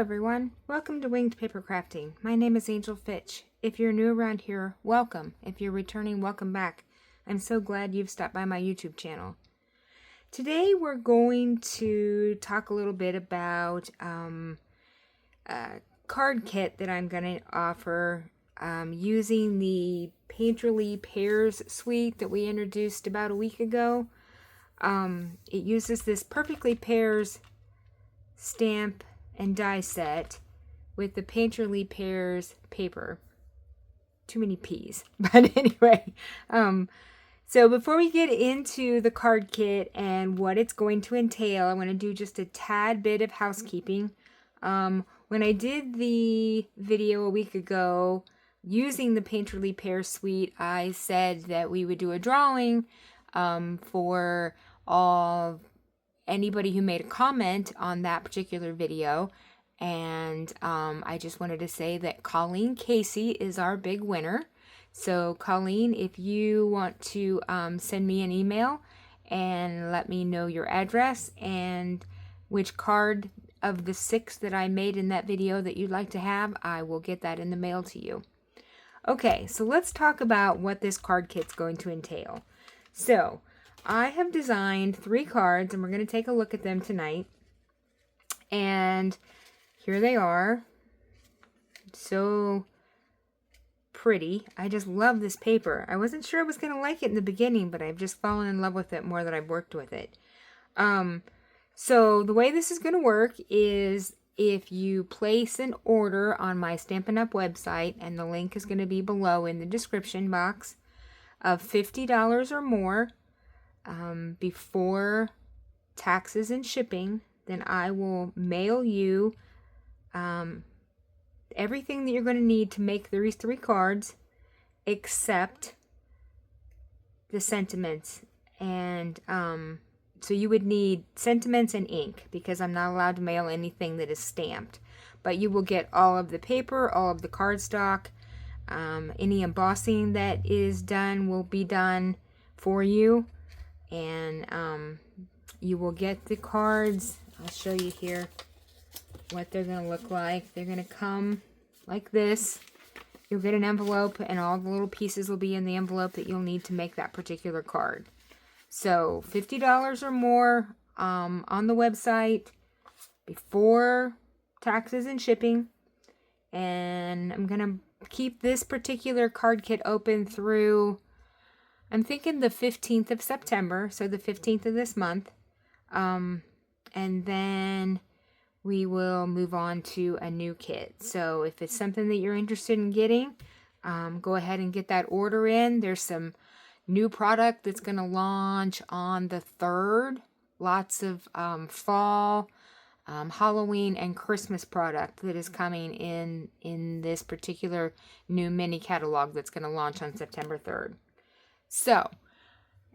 everyone, welcome to Winged Paper Crafting. My name is Angel Fitch. If you're new around here, welcome. If you're returning, welcome back. I'm so glad you've stopped by my YouTube channel. Today we're going to talk a little bit about a card kit that I'm going to offer using the Painterly Pears suite that we introduced about a week ago. It uses this Perfectly Pears stamp and die set with the Painterly Pears paper. Too many P's. But anyway, so before we get into the card kit and what it's going to entail, I want to do just a tad bit of housekeeping. When I did the video a week ago using the Painterly Pears suite, I said that we would do a drawing for anybody who made a comment on that particular video, and I just wanted to say that Colleen Casey is our big winner. So Colleen, if you want to send me an email and let me know your address and which card of the 6 that I made in that video that you'd like to have, I will get that in the mail to you. Okay, so let's talk about what this card kit's going to entail. So I have designed 3 cards, and we're going to take a look at them tonight. And here they are. So pretty. I just love this paper. I wasn't sure I was going to like it in the beginning, but I've just fallen in love with it more that I've worked with it. So the way this is going to work is if you place an order on my Stampin' Up! Website, and the link is going to be below in the description box, of $50 or more, before taxes and shipping, then I will mail you everything that you're going to need to make these 3 cards, except the sentiments. And so you would need sentiments and ink, because I'm not allowed to mail anything that is stamped. But you will get all of the paper, all of the cardstock, any embossing that is done will be done for you. And you will get the cards. I'll show you here what they're going to look like. They're going to come like this. You'll get an envelope, and all the little pieces will be in the envelope that you'll need to make that particular card. So $50 or more on the website before taxes and shipping. And I'm going to keep this particular card kit open through, I'm thinking, the 15th of September, so the 15th of this month. And then we will move on to a new kit. So if it's something that you're interested in getting, go ahead and get that order in. There's some new product that's going to launch on the 3rd. Lots of fall, Halloween, and Christmas product that is coming in this particular new mini catalog that's going to launch on September 3rd. So,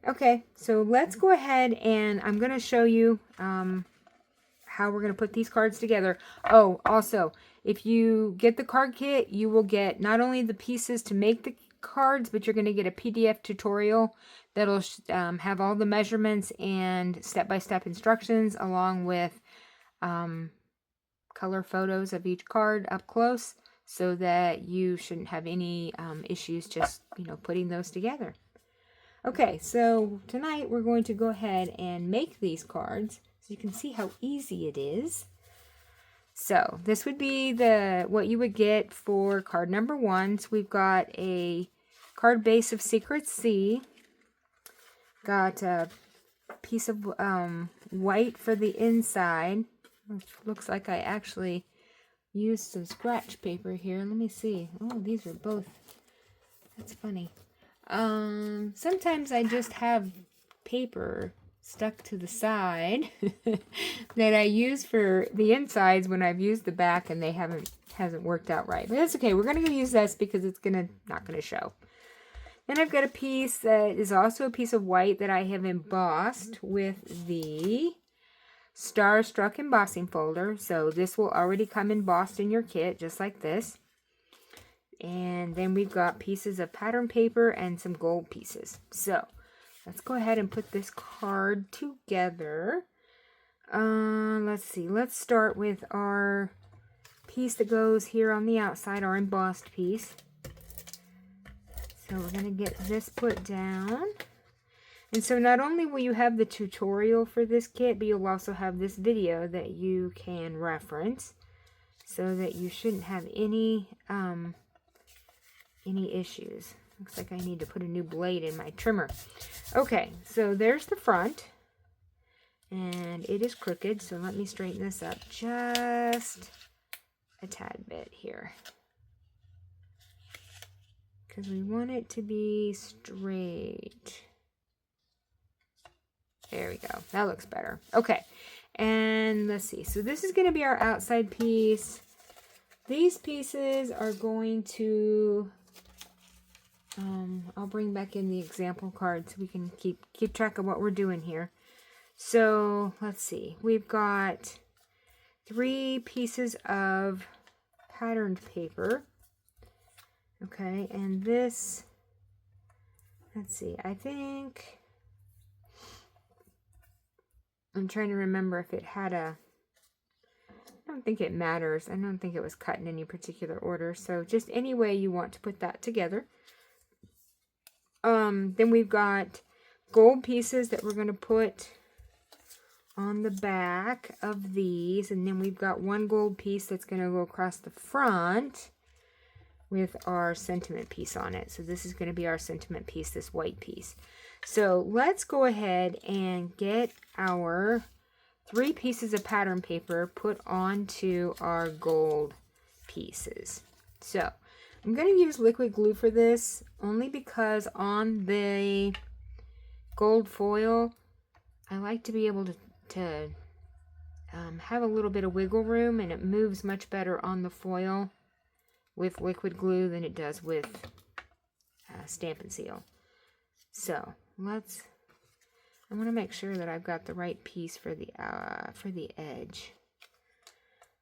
okay, so let's go ahead, and I'm going to show you how we're going to put these cards together. Oh, also, if you get the card kit, you will get not only the pieces to make the cards, but you're going to get a PDF tutorial that'll have all the measurements and step-by-step instructions, along with color photos of each card up close, so that you shouldn't have any issues just, putting those together. Okay, so tonight we're going to go ahead and make these cards so you can see how easy it is. So this would be what you would get for card number 1. So we've got a card base of Secret Sea. Got a piece of white for the inside, which looks like I actually used some scratch paper here. Let me see. Oh, these are both. That's funny. Sometimes I just have paper stuck to the side that I use for the insides when I've used the back and they hasn't worked out right. But that's okay. We're going to use this because it's not going to show. Then I've got a piece that is also a piece of white that I have embossed with the Starstruck embossing folder. So this will already come embossed in your kit, just like this. And then we've got pieces of pattern paper and some gold pieces. So let's go ahead and put this card together. Let's see. Let's start with our piece that goes here on the outside, our embossed piece. So we're going to get this put down. And so not only will you have the tutorial for this kit, but you'll also have this video that you can reference, so that you shouldn't have any issues. Looks like I need to put a new blade in my trimmer. Okay, so there's the front. And it is crooked, so let me straighten this up just a tad bit here, because we want it to be straight. There we go. That looks better. Okay, and let's see. So this is going to be our outside piece. These pieces are going to, I'll bring back in the example card so we can keep track of what we're doing here. So let's see. We've got 3 pieces of patterned paper. Okay, and this, let's see, I think, I'm trying to remember if it had a, I don't think it matters. I don't think it was cut in any particular order. So just any way you want to put that together. Then we've got gold pieces that we're going to put on the back of these. And then we've got 1 gold piece that's going to go across the front with our sentiment piece on it. So this is going to be our sentiment piece, this white piece. So let's go ahead and get our 3 pieces of pattern paper put onto our gold pieces. So I'm going to use liquid glue for this, only because on the gold foil, I like to be able to have a little bit of wiggle room, and it moves much better on the foil with liquid glue than it does with Stampin' Seal. So I want to make sure that I've got the right piece for the edge.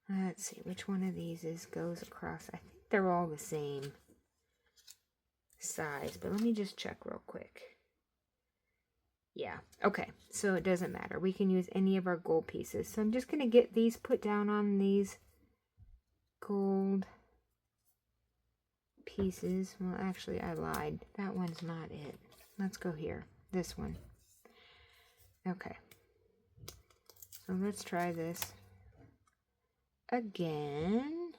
Let's see which one of these goes across. I think they're all the same size, but let me just check real quick. Yeah, okay, so it doesn't matter. We can use any of our gold pieces. So I'm just going to get these put down on these gold pieces. Well, actually, I lied. That one's not it. Let's go here. This one. Okay. So let's try this again.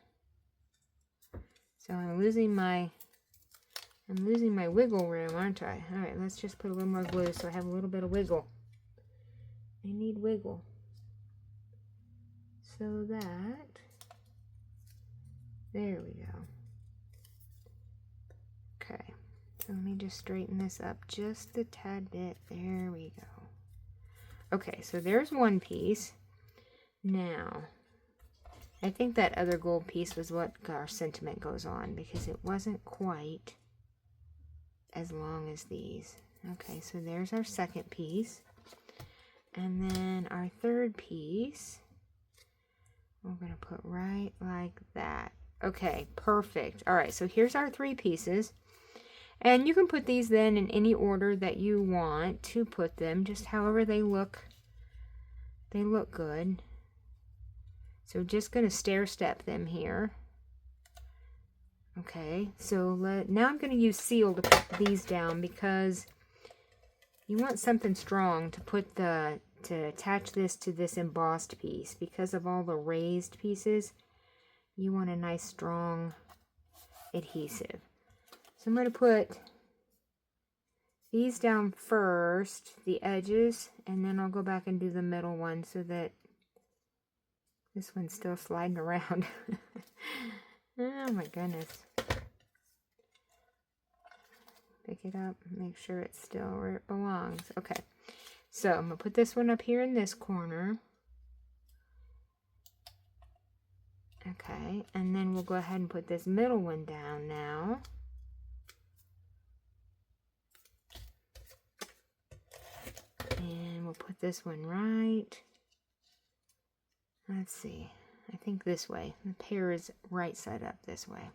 So I'm losing my wiggle room, aren't I? All right, let's just put a little more glue so I have a little bit of wiggle. I need wiggle. So that, there we go. Okay, so let me just straighten this up just a tad bit. There we go. Okay, so there's one piece. Now, I think that other gold piece was what our sentiment goes on, because it wasn't quite as long as these. Okay, so there's our second piece. And then our third piece, we're going to put right like that. Okay, perfect. All right, so here's our 3 pieces. And you can put these then in any order that you want to put them, just however they look. They look good. So just going to stair step them here. Okay, so now I'm going to use seal to put these down, because you want something strong to put to attach this to this embossed piece. Because of all the raised pieces, you want a nice strong adhesive. So I'm going to put these down first, the edges, and then I'll go back and do the middle one so that this one's still sliding around. Oh my goodness. Pick it up, make sure it's still where it belongs. Okay, so I'm going to put this one up here in this corner. Okay, and then we'll go ahead and put this middle one down now. And we'll put this one right. Let's see. I think this way. The pear is right side up this way.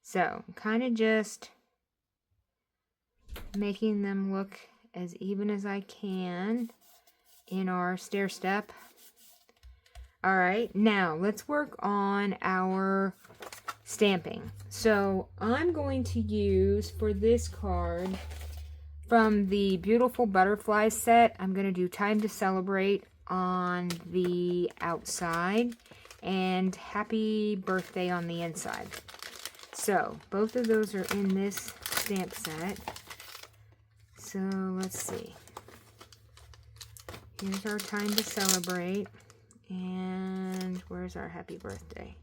So, kind of just making them look as even as I can in our stair step. All right, now let's work on our stamping. So I'm going to use for this card from the Beautiful Butterflies set, I'm going to do Time to Celebrate on the outside and Happy Birthday on the inside. So both of those are in this stamp set. So let's see. Here's our Time to Celebrate. And where's our Happy Birthday?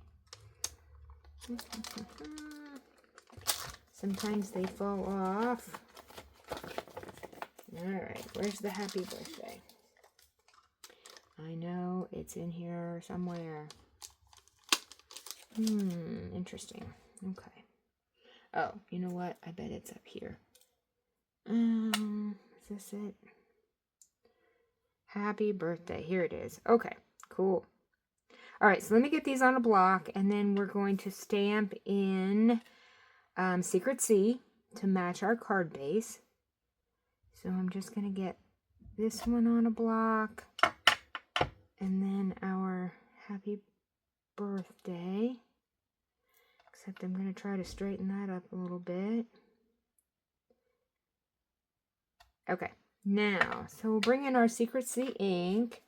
Sometimes they fall off. Alright, where's the Happy Birthday? I know it's in here somewhere. Interesting. Okay. Oh, you know what? I bet it's up here. Is this it? Happy Birthday. Here it is. Okay, cool. Alright, so let me get these on a block, and then we're going to stamp in Secret Sea to match our card base. So I'm just going to get this one on a block, and then our Happy Birthday. Except I'm going to try to straighten that up a little bit. Okay, now, so we'll bring in our Secret Sea ink.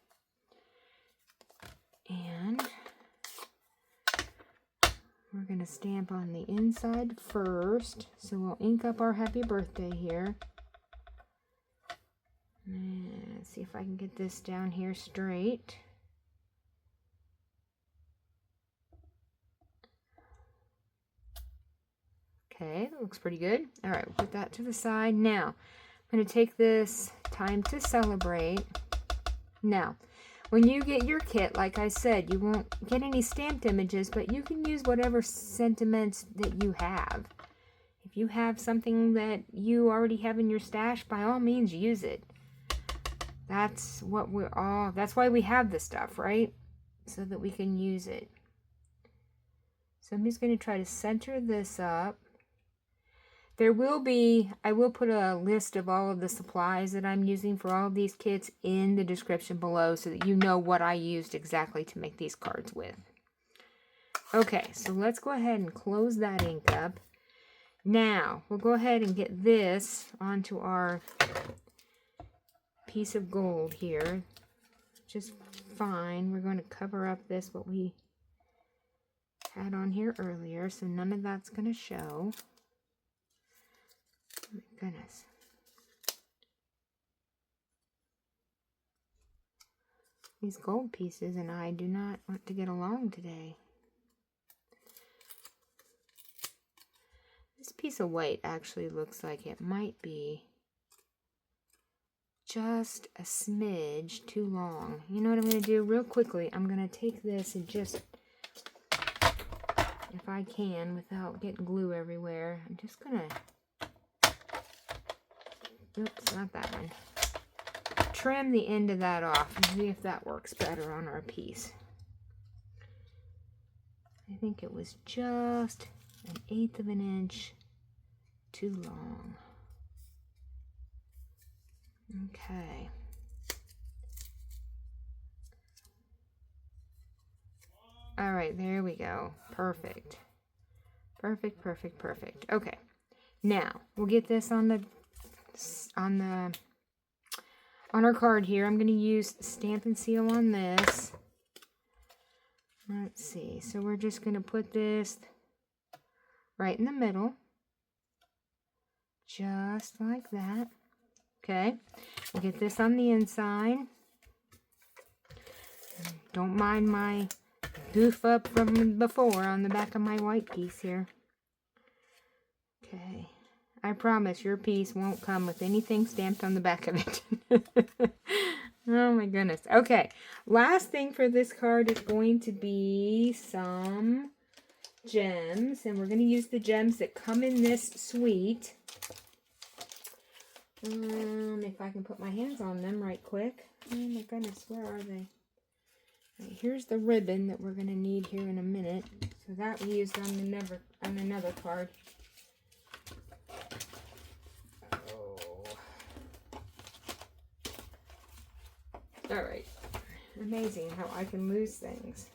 And we're going to stamp on the inside first. So we'll ink up our Happy Birthday here. And see if I can get this down here straight. Okay, that looks pretty good. All right, we'll put that to the side. Now, I'm going to take this Time to Celebrate. Now, when you get your kit, like I said, you won't get any stamped images, but you can use whatever sentiments that you have. If you have something that you already have in your stash, by all means use it. That's why we have this stuff, right? So that we can use it. So I'm just going to try to center this up. I will put a list of all of the supplies that I'm using for all of these kits in the description below so that you know what I used exactly to make these cards with. Okay, so let's go ahead and close that ink up. Now, we'll go ahead and get this onto our piece of gold here. Just fine. We're going to cover up what we had on here earlier, so none of that's going to show. Oh my goodness. These gold pieces and I do not want to get along today. This piece of white actually looks like it might be just a smidge too long. You know what I'm going to do real quickly? I'm going to take this and just, if I can, without getting glue everywhere, I'm just going to, oops, not that one. Trim the end of that off and see if that works better on our piece. I think it was just 1/8 of an inch too long. Okay. All right, there we go. Perfect. Perfect, perfect, perfect. Okay. Now, we'll get this on our card here. I'm going to use Stamp and Seal on this. Let's see. So we're just going to put this right in the middle. Just like that. Okay. We'll get this on the inside. Don't mind my goof up from before on the back of my white piece here. Okay. I promise your piece won't come with anything stamped on the back of it. Oh my goodness. Okay. Last thing for this card is going to be some gems. And we're going to use the gems that come in this suite. If I can put my hands on them right quick. Oh my goodness, where are they? Right, here's the ribbon that we're going to need here in a minute. So that we used on another card. Oh. Alright. Amazing how I can lose things.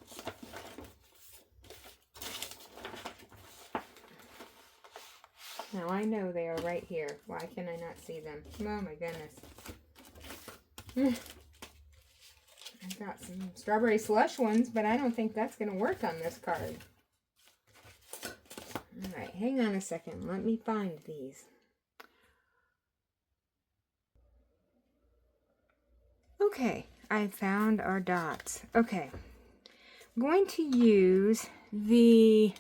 Now I know they are right here. Why can I not see them? Oh my goodness. I've got some strawberry slush ones, but I don't think that's going to work on this card. Alright, hang on a second. Let me find these. Okay, I found our dots. Okay, I'm going to use the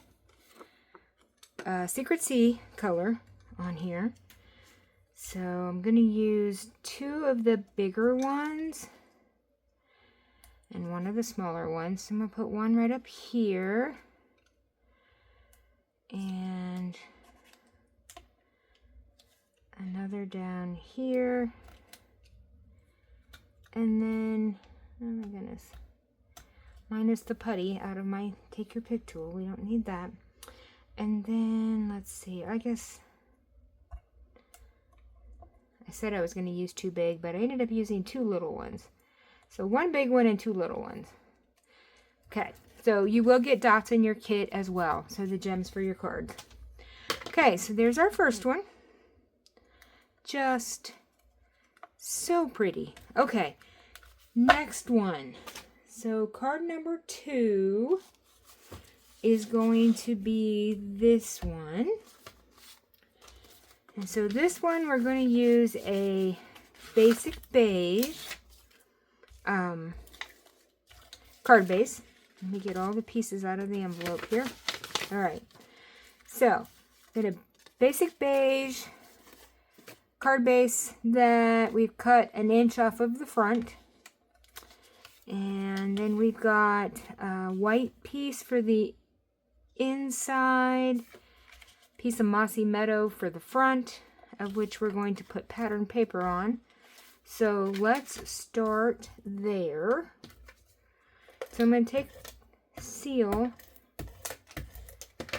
Secret Sea color on here. So I'm going to use 2 of the bigger ones and 1 of the smaller ones. So I'm going to put one right up here and another down here. And then, oh my goodness, minus the putty out of my take your pick tool. We don't need that. And then, let's see, I guess I said I was going to use 2 big, but I ended up using 2 little ones. So 1 big one and 2 little ones. Okay, so you will get dots in your kit as well. So the gems for your cards. Okay, so there's our first one. Just so pretty. Okay, next one. So card number 2 is going to be this one. And so this one we're going to use a basic beige card base. Let me get all the pieces out of the envelope here. All right. So, got a basic beige card base that we've cut 1 inch off of the front. And then we've got a white piece for the inside, piece of Mossy Meadow for the front, of which we're going to put pattern paper on. So let's start there. So I'm going to take seal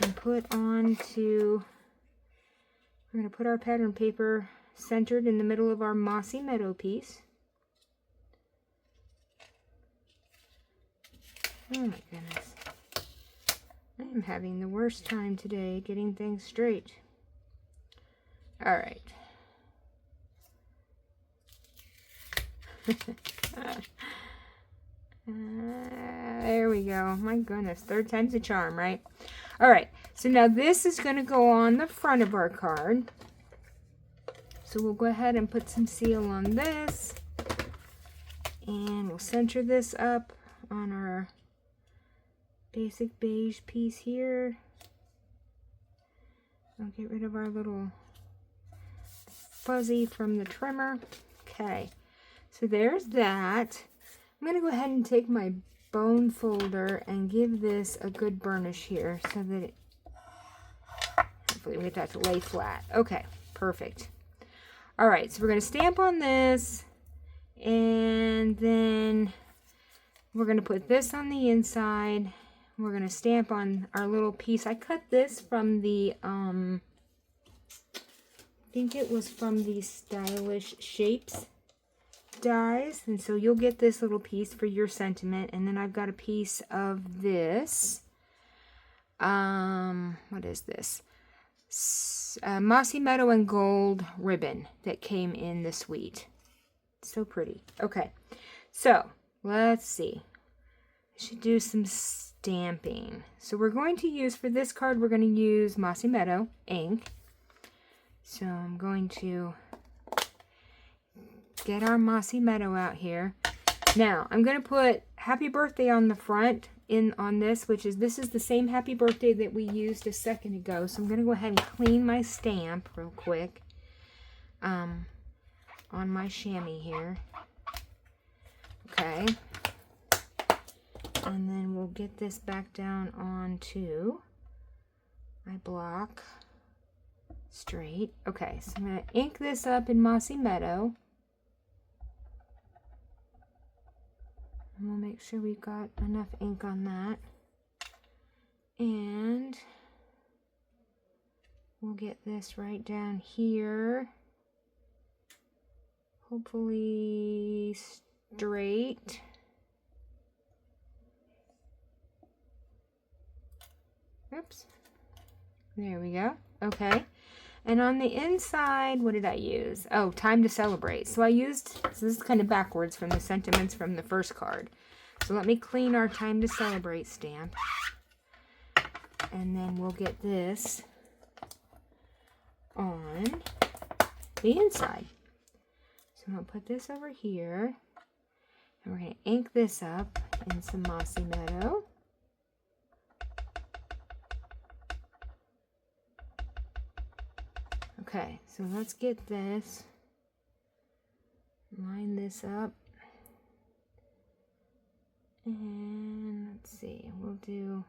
and put onto, we're going to put our pattern paper centered in the middle of our Mossy Meadow piece. Oh my goodness. I am having the worst time today getting things straight. Alright. There we go. My goodness. 3rd time's a charm, right? Alright. So now this is going to go on the front of our card. So we'll go ahead and put some seal on this. And we'll center this up on our basic beige piece here. I'll get rid of our little fuzzy from the trimmer. Okay, so there's that. I'm going to go ahead and take my bone folder and give this a good burnish here so that it, hopefully we get that to lay flat. Okay, perfect. Alright, so we're going to stamp on this, and then we're going to put this on the inside. We're going to stamp on our little piece. I cut this from the, I think it was from the Stylish Shapes dies. And so you'll get this little piece for your sentiment. And then I've got a piece of this. What is this? Mossy Meadow and Gold ribbon that came in the suite. So pretty. Okay, so let's see. I should do some stamping. So we're going to use, for this card, we're going to use Mossy Meadow ink. So I'm going to get our Mossy Meadow out here. Now, I'm going to put Happy Birthday on the front on this, this is the same Happy Birthday that we used a second ago. So I'm going to go ahead and clean my stamp real quick on my chamois here. Okay. And then we'll get this back down onto my block straight. Okay, so I'm going to ink this up in Mossy Meadow. And we'll make sure we've got enough ink on that. And we'll get this right down here. Hopefully straight. Oops. There we go. Okay. And on the inside, what did I use? Oh, Time to Celebrate. So this is kind of backwards from the sentiments from the first card. So let me clean our Time to Celebrate stamp. And then we'll get this on the inside. So I'm going to put this over here. And we're going to ink this up in some Mossy Meadow. Okay, so let's get this. Line this up. And let's see, we'll do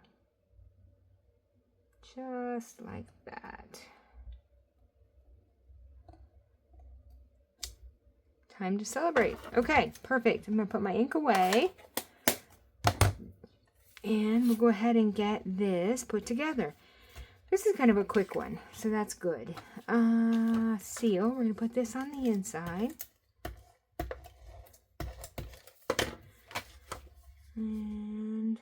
just like that. Time to Celebrate. Okay, perfect. I'm going to put my ink away. And we'll go ahead and get this put together. This is kind of a quick one, so that's good. Seal, we're going to put this on the inside. And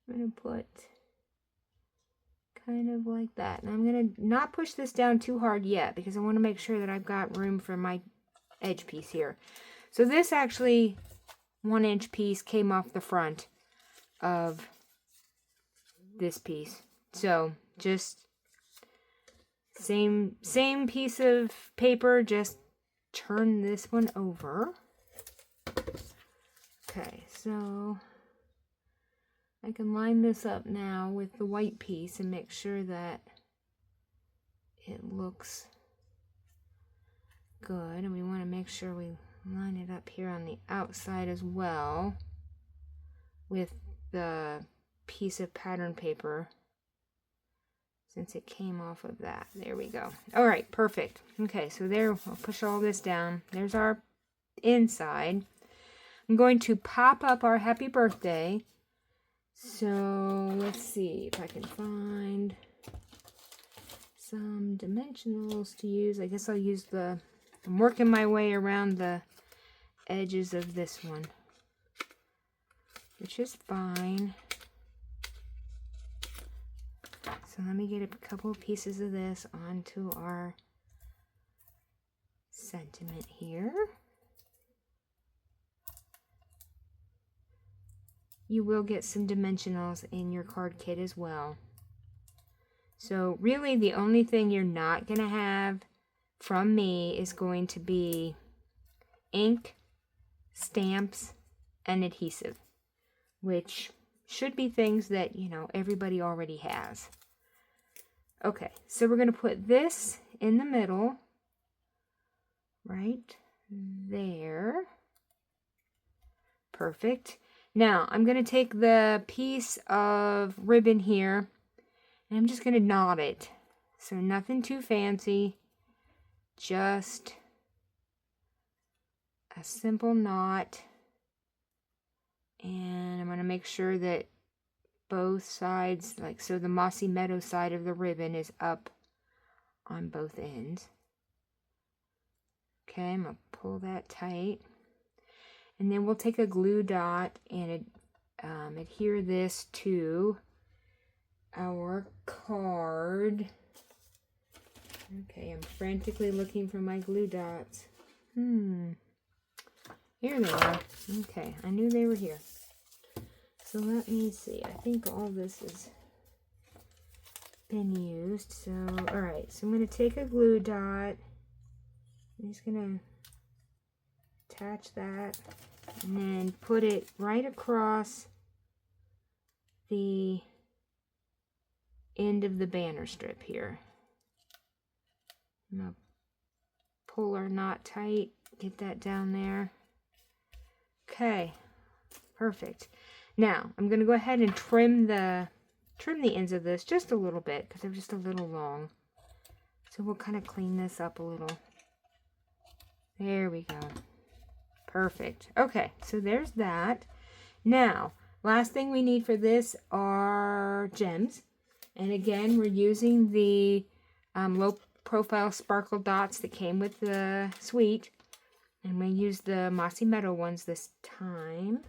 I'm going to put kind of like that. And I'm going to not push this down too hard yet because I want to make sure that I've got room for my edge piece here. So this actually 1-inch piece came off the front of this piece. So just same piece of paper, just turn this one over. Okay, so I can line this up now with the white piece and make sure that it looks good. And we want to make sure we line it up here on the outside as well with the piece of pattern paper since it came off of that. There we go. All right, perfect. Okay, so there, I'll push all this down. There's our inside. I'm going to pop up our happy birthday. So let's see if I can find some dimensionals to use. I guess I'll use I'm working my way around the edges of this one, which is fine. So let me get a couple of pieces of this onto our sentiment here. You will get some dimensionals in your card kit as well. So really the only thing you're not going to have from me is going to be ink, stamps, and adhesive, which should be things that, you know, everybody already has. Okay, so we're going to put this in the middle, right there. Perfect. Now, I'm going to take the piece of ribbon here, and I'm just going to knot it. So nothing too fancy, just a simple knot. And I'm going to make sure that both sides, like so the Mossy Meadow side of the ribbon is up on both ends. Okay, I'm going to pull that tight. And then we'll take a glue dot and adhere this to our card. Okay, I'm frantically looking for my glue dots. Here they are. Okay, I knew they were here. So let me see. I think all this has been used. So, alright, so I'm going to take a glue dot. I'm just going to attach that and then put it right across the end of the banner strip here. I'm going to pull our knot tight, get that down there. Okay, perfect. Now I'm going to go ahead and trim the ends of this just a little bit because they're just a little long. So we'll kind of clean this up a little. There we go. Perfect. Okay, so there's that. Now, last thing we need for this are gems. And again, we're using the low profile sparkle dots that came with the suite. And we use the Mossy Meadow ones this time.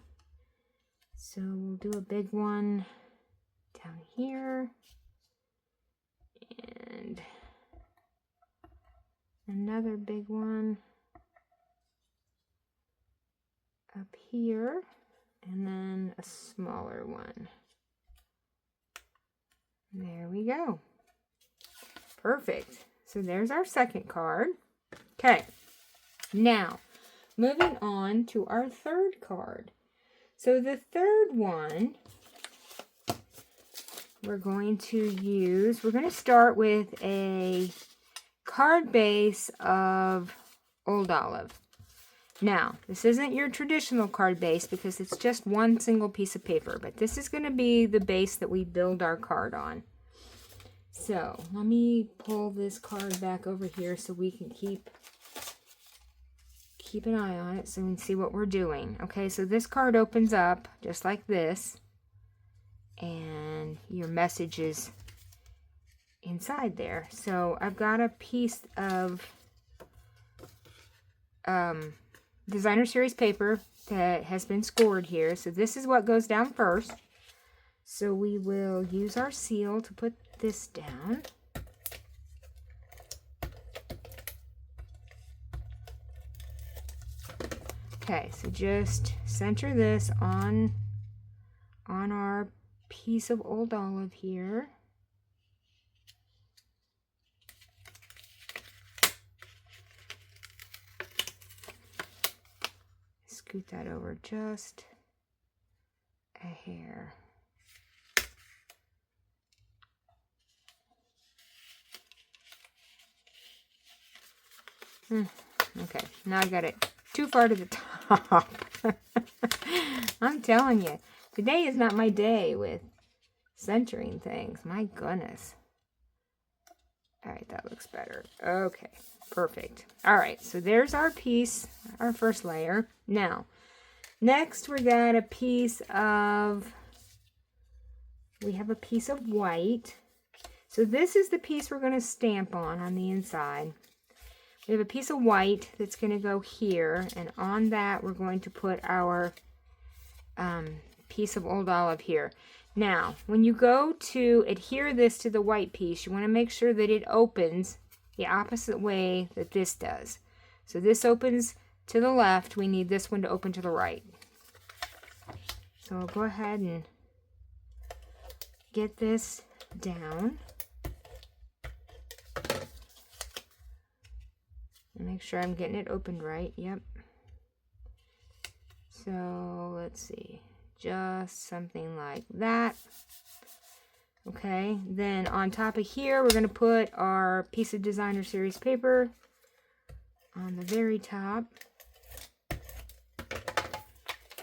So we'll do a big one down here. And another big one up here. And then a smaller one. There we go. Perfect. So there's our second card. Okay. Now, moving on to our third card. So the third one, we're going to start with a card base of Old Olive. Now, this isn't your traditional card base because it's just one single piece of paper, but this is going to be the base that we build our card on. So, let me pull this card back over here so we can keep an eye on it so we can see what we're doing. Okay, so this card opens up just like this, and your message is inside there. So, I've got a piece of designer series paper that has been scored here. So this is what goes down first. So we will use our seal to put this down. Okay, so just center this on our piece of Old Olive here. Scoot that over just a hair. Okay, now I got it too far to the top. I'm telling you, today is not my day with centering things. My goodness. All right, that looks better. Okay, perfect. All right, so there's our piece, our first layer. Now, next we got a piece of, we have a piece of white. So this is the piece we're going to stamp on the inside. We have a piece of white that's going to go here, and on that we're going to put our piece of Old Olive here. Now, when you go to adhere this to the white piece, you want to make sure that it opens the opposite way that this does. So this opens to the left. We need this one to open to the right. So I'll go ahead and get this down. Make sure I'm getting it opened right. Yep. So let's see. Just something like that. Okay, then on top of here, we're going to put our piece of designer series paper on the very top.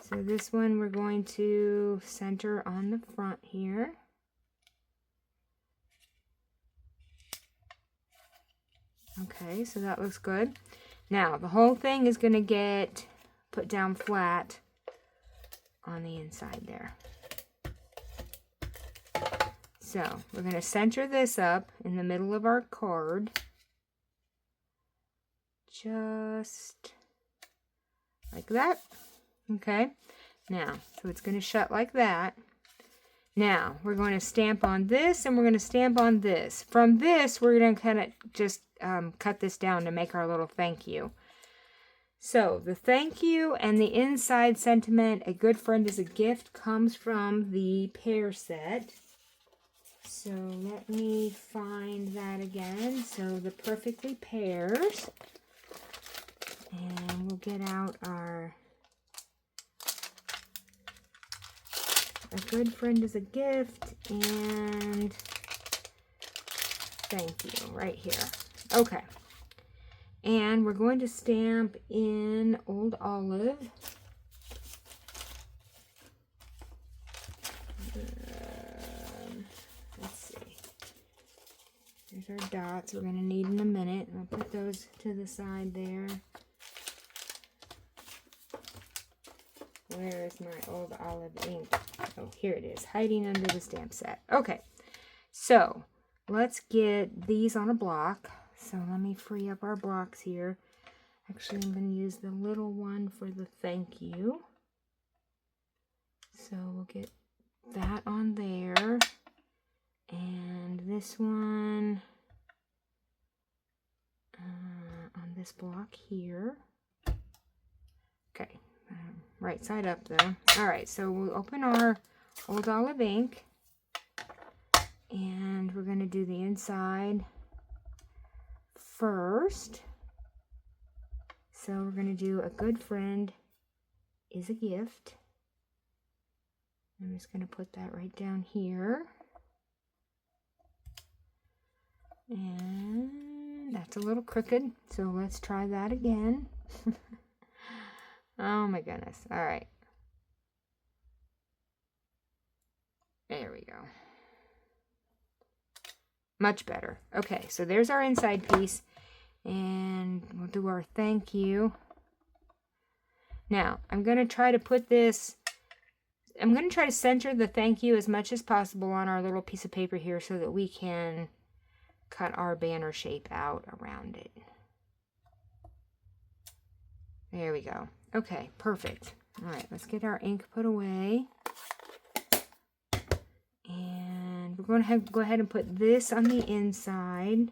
So this one we're going to center on the front here. Okay, so that looks good. Now, the whole thing is going to get put down flat on the inside there. So, we're going to center this up in the middle of our card. Just like that. Okay. Now, so it's going to shut like that. Now, we're going to stamp on this and we're going to stamp on this. From this, we're going to kind of just cut this down to make our little thank you. So, the thank you and the inside sentiment, a good friend is a gift, comes from the Pears set. So, let me find that again. So, the Perfectly Pears. And we'll get out our a good friend is a gift and thank you right here. Okay. And we're going to stamp in Old Olive. Let's see. There's our dots we're going to need in a minute. I'll put those to the side there. Where is my Old Olive ink? Oh, here it is, hiding under the stamp set. Okay, so let's get these on a block. So let me free up our blocks here. Actually, I'm going to use the little one for the thank you. So we'll we'll get that on there. And this one on this block here. Okay, right side up though. All right, so we'll open our Old Olive ink, and we're going to do the inside first. So we're going to do A Good Friend is a Gift. I'm just going to put that right down here. And that's a little crooked, so let's try that again. Oh my goodness. All right. There we go. Much better. Okay, so there's our inside piece, and we'll do our thank you. Now, I'm going to try to put this, I'm going to try to center the thank you as much as possible on our little piece of paper here so that we can cut our banner shape out around it. There we go. Okay, perfect. All right, let's get our ink put away. And we're going to go ahead and put this on the inside.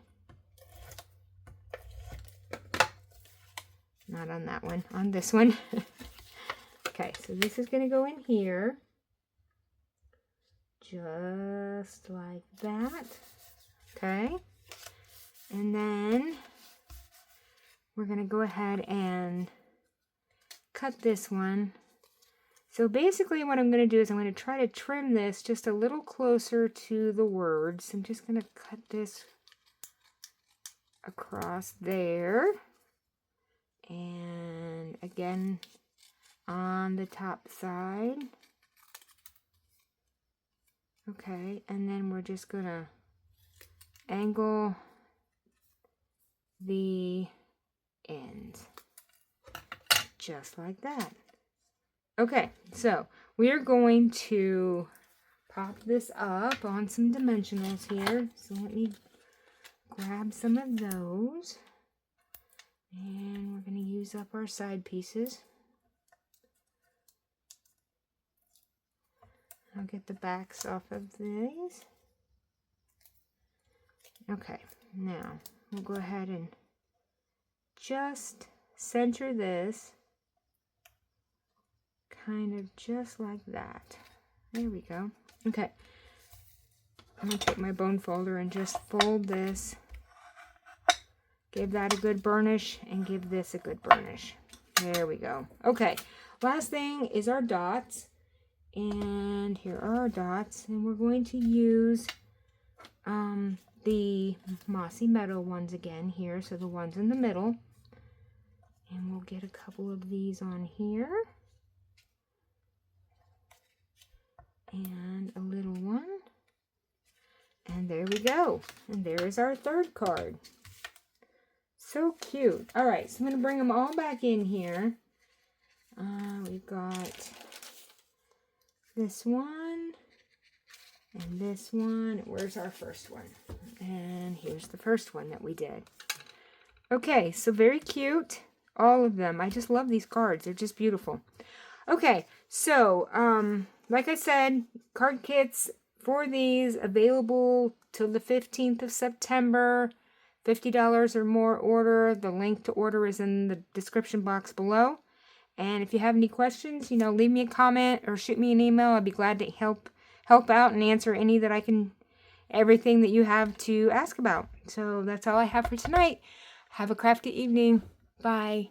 Not on that one, on this one. Okay, so this is going to go in here. Just like that. Okay. And then we're going to go ahead and cut this one. So basically what I'm going to do is I'm going to try to trim this just a little closer to the words. I'm just going to cut this across there. And again on the top side. Okay, and then we're just going to angle the ends. Just like that. Okay, so we are going to pop this up on some dimensionals here. So let me grab some of those. And we're going to use up our side pieces. I'll get the backs off of these. Okay, now we'll go ahead and just center this. Kind of just like that. There we go. Okay. I'm going to take my bone folder and just fold this. Give that a good burnish and give this a good burnish. There we go. Okay. Last thing is our dots. And here are our dots. And we're going to use the Mossy Meadow ones again here. So the ones in the middle. And we'll get a couple of these on here. And a little one. And there we go. And there is our third card. So cute. All right, so I'm going to bring them all back in here. We've got this one and this one. Where's our first one? And here's the first one that we did. Okay, so very cute. All of them. I just love these cards. They're just beautiful. Okay, so like I said, card kits for these available till the 15th of September. $50 or more order. The link to order is in the description box below. And if you have any questions, you know, leave me a comment or shoot me an email. I'd be glad to help out and answer any that I can, everything that you have to ask about. So that's all I have for tonight. Have a crafty evening. Bye.